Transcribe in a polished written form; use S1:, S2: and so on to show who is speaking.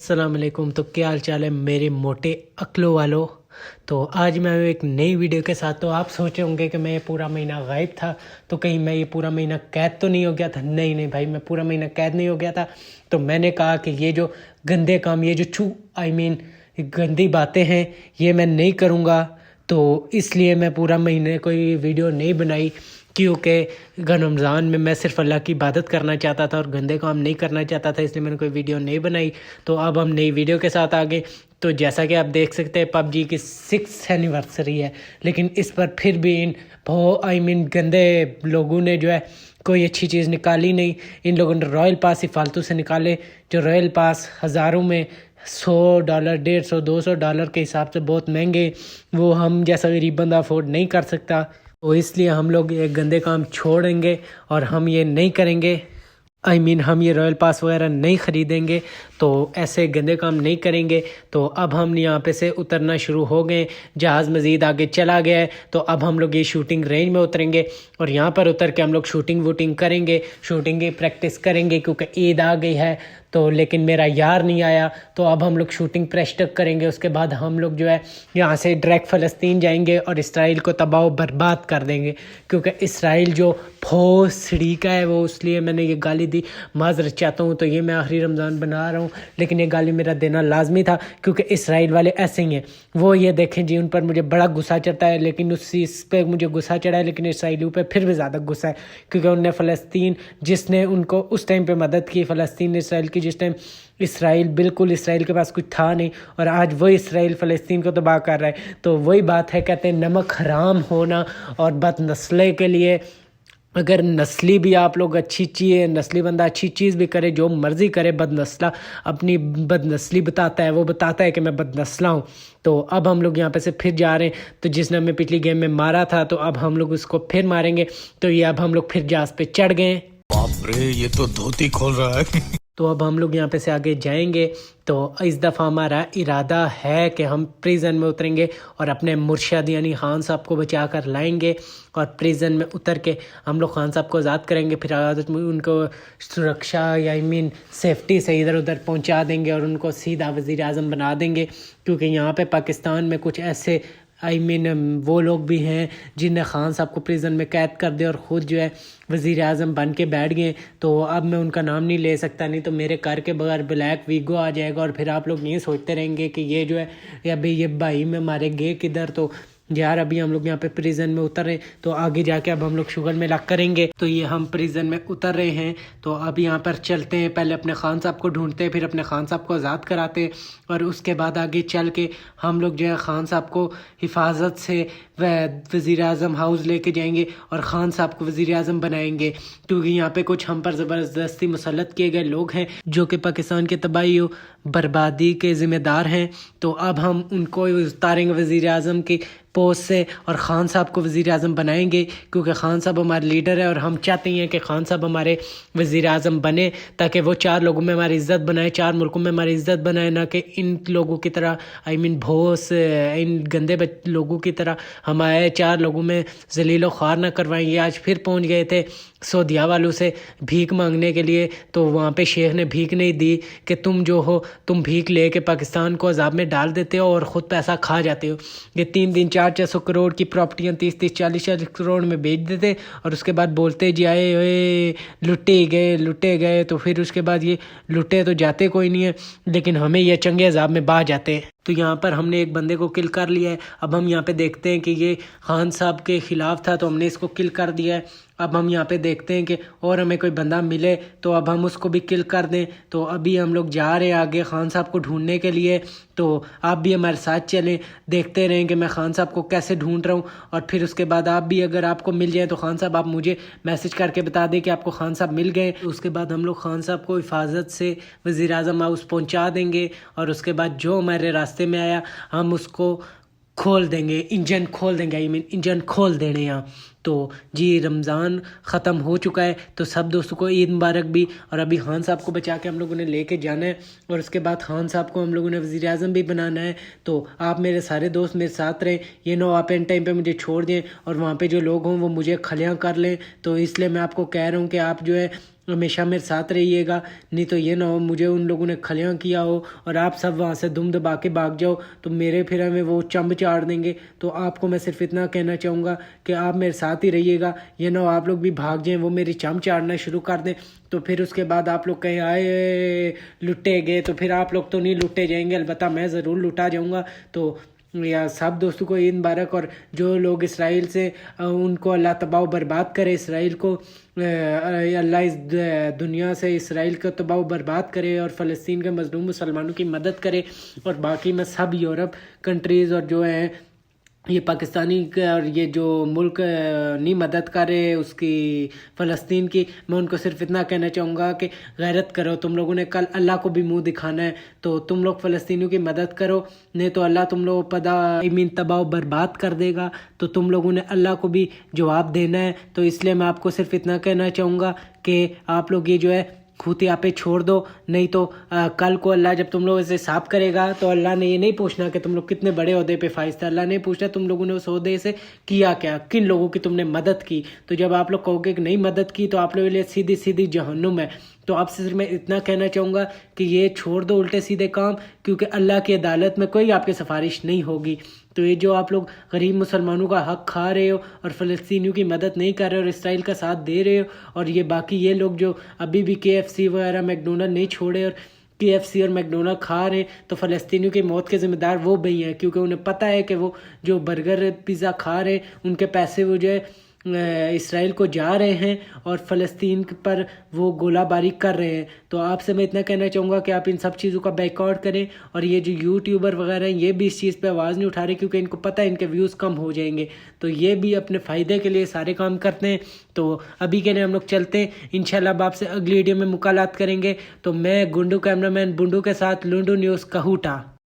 S1: अस्सलाम वालेकुम। तो क्या हाल चाल है मेरे मोटे अक्लों वालों। तो आज मैं आया हूं एक नई वीडियो के साथ। तो आप सोचे होंगे कि मैं ये पूरा महीना गायब था, तो कहीं मैं ये पूरा महीना कैद तो नहीं हो गया था। नहीं नहीं भाई, मैं पूरा महीना कैद नहीं हो गया था। तो मैंने कहा कि ये जो गंदे काम, ये जो गंदी बातें हैं, ये मैं नहीं करूँगा। तो इसलिए मैं पूरा महीने कोई वीडियो नहीं बनाई, क्योंकि रमज़ान में मैं सिर्फ अल्लाह की इबादत करना चाहता था और गंदे काम नहीं करना चाहता था, इसलिए मैंने कोई वीडियो नहीं बनाई। तो अब हम नई वीडियो के साथ आ गए। तो जैसा कि आप देख सकते हैं, पबजी की 6th एनिवर्सरी है, लेकिन इस पर फिर भी इन गंदे लोगों ने जो है कोई अच्छी चीज़ निकाली नहीं। इन लोगों ने रॉयल पास ही फालतू से निकाले, जो रॉयल पास हज़ारों में, $100, $150, $200 के हिसाब से बहुत महंगे, वो हम जैसा गरीब बंदा अफोर्ड नहीं कर सकता। तो इसलिए हम लोग ये गंदे काम छोड़ेंगे और हम ये नहीं करेंगे। हम ये रॉयल पास वगैरह नहीं ख़रीदेंगे, तो ऐसे गंदे काम नहीं करेंगे। तो अब हम यहाँ पे से उतरना शुरू हो गए, जहाज़ मज़ीद आगे चला गया है। तो अब हम लोग ये शूटिंग रेंज में उतरेंगे और यहाँ पर उतर के हम लोग शूटिंग वूटिंग करेंगे, शूटिंग की प्रैक्टिस करेंगे, क्योंकि ईद आ गई है। तो लेकिन मेरा यार नहीं आया, तो अब हम लोग शूटिंग प्रेस्टक करेंगे। उसके बाद हम लोग जो है यहाँ से डायरेक्ट फ़लस्तीन जाएंगे और इसराइल को तबाह बर्बाद कर देंगे, क्योंकि इसराइल जो भोसड़ी का है, वो इसलिए मैंने ये गाली दी, माज़रत चाहता हूँ। तो ये मैं आखिरी रमज़ान बना रहा हूँ, लेकिन ये गाली मेरा देना लाजमी था, क्योंकि इसराइल वाले ऐसे ही हैं। वो ये देखें जी, उन पर मुझे बड़ा गुस्सा चढ़ता है, लेकिन उस चीज़ पर मुझे गुस्सा चढ़ा है, लेकिन इसराइलियों पर फिर भी ज़्यादा गुस्सा है, क्योंकि उनने फ़लस्तीन, जिसने उनको उस टाइम पर मदद की, फ़लस्तीन इसराइल की, जिस टाइम इसराइल के पास कुछ था नहीं, और आज वही इसराइल फ़लस्तीन को तबाह कर रहा है। तो वही बात है, कहते हैं नमक हराम होना। और बदनस्ली के लिए, अगर नस्ली भी आप लोग अच्छी चीज़, नस्ली बंदा अच्छी चीज़ भी करे, जो मर्ज़ी करे, बदनस्ला अपनी बदनस्ली बताता है, वो बताता है कि मैं बदनस्ला हूँ। तो अब हम लोग यहाँ पे से फिर जा रहे हैं। तो जिसने हमें पिछली गेम में मारा था, तो अब हम लोग उसको फिर मारेंगे। तो ये अब हम लोग फिर जहाज़ पे चढ़ गए।
S2: बाप रे, ये तो धोती खोल रहा है।
S1: तो अब हम लोग यहाँ पे से आगे जाएंगे। तो इस दफ़ा हमारा इरादा है कि हम प्रिजन में उतरेंगे और अपने मुर्शद यानी खान साहब को बचा कर लाएंगे, और प्रिजन में उतर के हम लोग खान साहब को आज़ाद करेंगे। फिर आज़ाद में उनको सुरक्षा सेफ्टी से इधर उधर पहुँचा देंगे और उनको सीधा वज़ीर आज़म बना देंगे, क्योंकि यहाँ पे पाकिस्तान में कुछ ऐसे वो लोग भी हैं जिन्हें खान साहब को प्रिजन में कैद कर दे और ख़ुद जो है वज़ीर आज़म बन के बैठ गए। तो अब मैं उनका नाम नहीं ले सकता, नहीं तो मेरे कर के बगैर ब्लैक वीगो आ जाएगा, और फिर आप लोग ये सोचते रहेंगे कि ये जो है अभी ये भाई में मारे गए किधर। तो यार अभी हम लोग यहाँ पे प्रिजन में उतर रहे, तो आगे जाके अब हम लोग शुगर में लग करेंगे। तो ये हम प्रिजन में उतर रहे हैं। तो अब यहाँ पर चलते हैं, पहले अपने खान साहब को ढूंढते हैं, फिर अपने खान साहब को आज़ाद कराते हैं, और उसके बाद आगे चल के हम लोग जो है खान साहब को हिफाजत से वज़ीर आज़म हाउस लेके जाएंगे और ख़ान साहब को वज़ीर आज़म बनाएंगे, क्योंकि यहाँ पे कुछ हम पर ज़बरदस्ती मुसल्लत किए गए लोग हैं जो कि पाकिस्तान के तबाही बर्बादी के ज़िम्मेदार हैं। तो अब हम उनको उतारेंगे वज़ीर आज़म की पोस्ट से और ख़ान साहब को वज़ीर आज़म बनाएंगे, क्योंकि ख़ान साहब हमारे लीडर है और हम चाहते हैं कि ख़ान साहब हमारे वज़ीर आज़म बने, ताकि वो 4 लोगों में हमारी इज़्ज़त बनाए, 4 मुल्कों में हमारी इज़्ज़त बनाए, ना कि इन लोगों की तरह इन गंदे लोगों की तरह हमारे 4 लोगों में ज़लील व ख़्वार ना करवाएं। ये आज फिर पहुंच गए थे सऊदीया वालों से भीख मांगने के लिए। तो वहाँ पे शेख ने भीख नहीं दी कि तुम जो हो, तुम भीख ले के पाकिस्तान को अजाब में डाल देते हो और ख़ुद पैसा खा जाते हो। ये 3 400 करोड़ की प्रॉपर्टियाँ 30 40 करोड़ में बेच देते, और उसके बाद बोलते जी आए ओए लुटे गए। तो फिर उसके बाद ये लुटे तो जाते कोई नहीं है, लेकिन हमें ये चंगे अजाब में बहा जाते हैं। तो यहाँ पर हमने एक बंदे को किल कर लिया है। अब हम यहाँ पे देखते हैं कि ये खान साहब के ख़िलाफ़ था, तो हमने इसको किल कर दिया है। अब हम यहाँ पे देखते हैं कि और हमें कोई बंदा मिले तो अब हम उसको भी किल कर दें। तो अभी हम लोग जा रहे हैं आगे खान साहब को ढूंढने के लिए। तो आप भी हमारे साथ चलें, देखते रहें कि मैं खान साहब को कैसे ढूंढ रहा हूँ, और फिर उसके बाद आप भी अगर आपको मिल जाए तो खान साहब आप मुझे मैसेज करके बता दें कि आपको खान साहब मिल गए। उसके बाद हम लोग खान साहब को हिफाजत से वज़ीर आज़म हाउस पहुँचा देंगे, और उसके बाद जो हमारे रास्ते में आया हम उसको खोल देंगे, इंजन खोल देंगे, इंजन खोल देने यहाँ। تو جی رمضان ختم ہو چکا ہے تو سب دوستوں کو عید مبارک بھی. اور ابھی خان صاحب کو بچا کے ہم لوگوں نے لے کے جانا ہے اور اس کے بعد خان صاحب کو ہم لوگوں نے وزیر اعظم بھی بنانا ہے. تو آپ میرے سارے دوست میرے ساتھ رہیں, یہ نہ آپ اینڈ ٹائم پہ مجھے چھوڑ دیں اور وہاں پہ جو لوگ ہوں وہ مجھے کھلیاں کر لیں. تو اس لیے میں آپ کو کہہ رہا ہوں کہ آپ جو ہے ہمیشہ میرے ساتھ رہیے گا, نہیں تو یہ نہ ہو مجھے ان لوگوں نے کھلیاں کیا ہو اور آپ سب وہاں سے دم دبا کے بھاگ جاؤ تو میرے پھر ہمیں وہ چمب چاڑ دیں گے. تو آپ کو میں صرف اتنا کہنا چاہوں گا کہ آپ میرے ساتھ ہی رہیے گا, یہ نہ ہو آپ لوگ بھی بھاگ جائیں وہ میری چمب چاڑنا شروع کر دیں تو پھر اس کے بعد آپ لوگ کہیں آئے لٹے گئے تو پھر آپ لوگ تو نہیں لٹے جائیں گے, البتہ میں ضرور لٹا جاؤں گا. تو یا سب دوستوں کو عید مبارک. اور جو لوگ اسرائیل سے ان کو اللہ تباہ و برباد کرے, اسرائیل کو اللہ اس دنیا سے اسرائیل کو تباہ و برباد کرے اور فلسطین کے مظلوم مسلمانوں کی مدد کرے. اور باقی میں سب یورپ کنٹریز اور جو ہیں یہ پاکستانی اور یہ جو ملک نہیں مدد کرے اس کی فلسطین کی, میں ان کو صرف اتنا کہنا چاہوں گا کہ غیرت کرو. تم لوگوں نے کل اللہ کو بھی منہ دکھانا ہے تو تم لوگ فلسطینیوں کی مدد کرو, نہیں تو اللہ تم لوگوں کو تباہ و برباد کر دے گا. تو تم لوگوں نے اللہ کو بھی جواب دینا ہے. تو اس لیے میں آپ کو صرف اتنا کہنا چاہوں گا کہ آپ لوگ یہ جو ہے کھوتیا پہ چھوڑ دو, نہیں تو کل کو اللہ جب تم لوگوں سے حساب کرے گا تو اللہ نے یہ نہیں پوچھنا کہ تم لوگ کتنے بڑے عہدے پہ فائز تھے, اللہ نے پوچھنا تم لوگوں نے اس عہدے سے کیا کیا, کن لوگوں کی تم نے مدد کی. تو جب آپ لوگ کہو گے کہ نہیں مدد کی تو آپ لوگوں کے لیے سیدھی سیدھی جہنم ہے. تو آپ سے صرف میں اتنا کہنا چاہوں گا کہ یہ چھوڑ دو الٹے سیدھے کام, کیونکہ اللہ کی عدالت میں کوئی آپ کی سفارش نہیں ہوگی. تو یہ جو آپ لوگ غریب مسلمانوں کا حق کھا رہے ہو اور فلسطینیوں کی مدد نہیں کر رہے اور اسرائیل کا ساتھ دے رہے ہو, اور یہ باقی یہ لوگ جو ابھی بھی KFC وغیرہ میکڈونلڈ نہیں چھوڑے اور KFC اور میکڈونلڈ کھا رہے ہیں, تو فلسطینیوں کی موت کے ذمہ دار وہ بھی ہیں, کیونکہ انہیں پتہ ہے کہ وہ جو برگر پیزا کھا رہے ہیں ان کے پیسے وہ جو ہے اسرائیل کو جا رہے ہیں اور فلسطین پر وہ گولہ باری کر رہے ہیں. تو آپ سے میں اتنا کہنا چاہوں گا کہ آپ ان سب چیزوں کا بیکآؤٹ کریں. اور یہ جو یوٹیوبر وغیرہ ہیں یہ بھی اس چیز پہ آواز نہیں اٹھا رہے کیونکہ ان کو پتہ ہے ان کے ویوز کم ہو جائیں گے, تو یہ بھی اپنے فائدے کے لیے سارے کام کرتے ہیں. تو ابھی کے لیے ہم لوگ چلتے ہیں, انشاءاللہ اب آپ سے اگلی ویڈیو میں مکالمات کریں گے. تو میں گنڈو کیمرہ مین بنڈو کے ساتھ لنڈو نیوز کہوٹا.